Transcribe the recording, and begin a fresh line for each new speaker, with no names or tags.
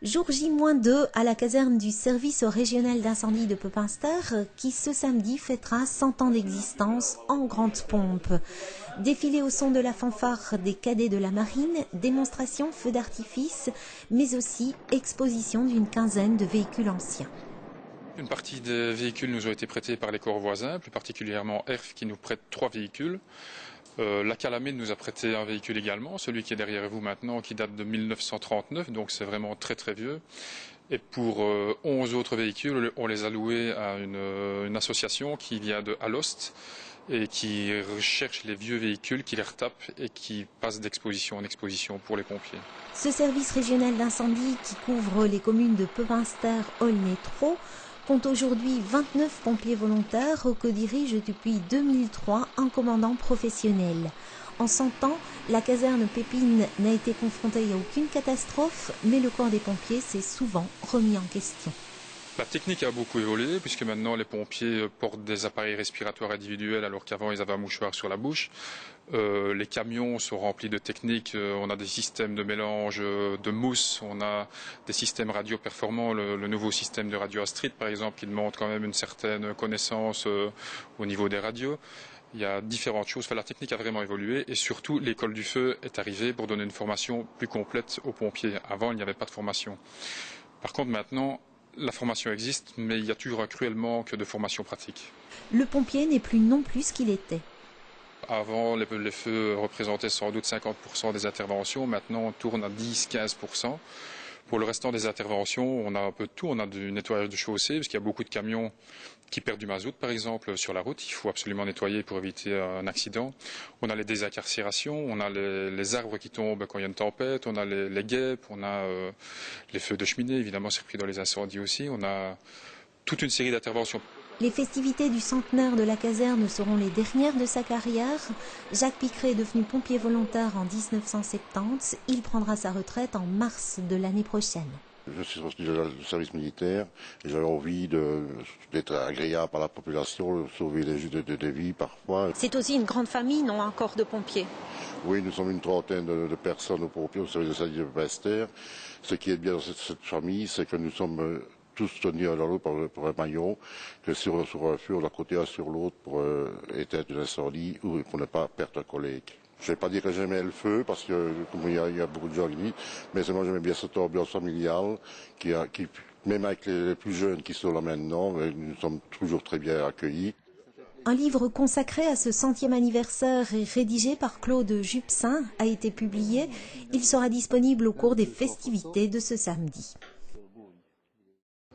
Jour J-2 à la caserne du service régional d'incendie de Pepinster qui ce samedi fêtera 100 ans d'existence en grande pompe. Défilé au son de la fanfare des cadets de la marine, démonstration feux d'artifice, mais aussi exposition d'une quinzaine de véhicules anciens.
Une partie des véhicules nous ont été prêtés par les corps voisins, plus particulièrement ERF qui nous prête 3 véhicules. La Calamine nous a prêté un véhicule également, celui qui est derrière vous maintenant, qui date de 1939, donc c'est vraiment très très vieux. Et pour 11 autres véhicules, on les a loués à une association qui vient de Alost et qui recherche les vieux véhicules, qui les retape et qui passe d'exposition en exposition pour les pompiers.
Ce service régional d'incendie qui couvre les communes de Pepinster, Aulne et Thro compte aujourd'hui 29 pompiers volontaires que dirige depuis 2003 un commandant professionnel. En 100 ans, la caserne Pépine n'a été confrontée à aucune catastrophe, mais le corps des pompiers s'est souvent remis en question.
La technique a beaucoup évolué puisque maintenant les pompiers portent des appareils respiratoires individuels alors qu'avant ils avaient un mouchoir sur la bouche. Les camions sont remplis de techniques, on a des systèmes de mélange de mousse, on a des systèmes radio performants, le nouveau système de radio Astrid par exemple qui demande quand même une certaine connaissance au niveau des radios. Il y a différentes choses, la technique a vraiment évolué et surtout l'école du feu est arrivée pour donner une formation plus complète aux pompiers. Avant il n'y avait pas de formation. Par contre maintenant, la formation existe, mais il y a toujours un cruel manque de formation pratique.
Le pompier n'est plus non plus ce qu'il était.
Avant, les feux représentaient sans doute 50% des interventions. Maintenant, on tourne à 10-15%. Pour le restant des interventions, on a un peu de tout. On a du nettoyage de chaussée, parce qu'il y a beaucoup de camions qui perdent du mazout, par exemple, sur la route. Il faut absolument nettoyer pour éviter un accident. On a les désincarcérations, on a les arbres qui tombent quand il y a une tempête, on a les guêpes, on a les feux de cheminée, évidemment, c'est pris dans les incendies aussi. On a toute une série d'interventions.
Les festivités du centenaire de la caserne seront les dernières de sa carrière. Jacques Picret est devenu pompier volontaire en 1970. Il prendra sa retraite en mars de l'année prochaine.
Je suis sorti du service militaire et j'avais envie d'être agréable à la population, de sauver des vies parfois.
C'est aussi une grande famille, non, un corps de pompiers?
Oui, nous sommes une trentaine de personnes aux pompiers au service de santé de Pepinster. Ce qui est bien dans cette famille, c'est que nous sommes tous tenus à l'autre pour un maillon, que sur un feu, on a côté un sur l'autre pour éteindre un incendie ou pour ne pas perdre un collègue. Je ne vais pas dire que j'aimais le feu, parce que comme il y a beaucoup de gens qui disent, mais moi j'aimais bien cette ambiance familiale, qui, même avec les plus jeunes qui sont là maintenant, nous sommes toujours très bien accueillis.
Un livre consacré à ce 100e anniversaire et rédigé par Claude Jupsin a été publié. Il sera disponible au cours des festivités de ce samedi.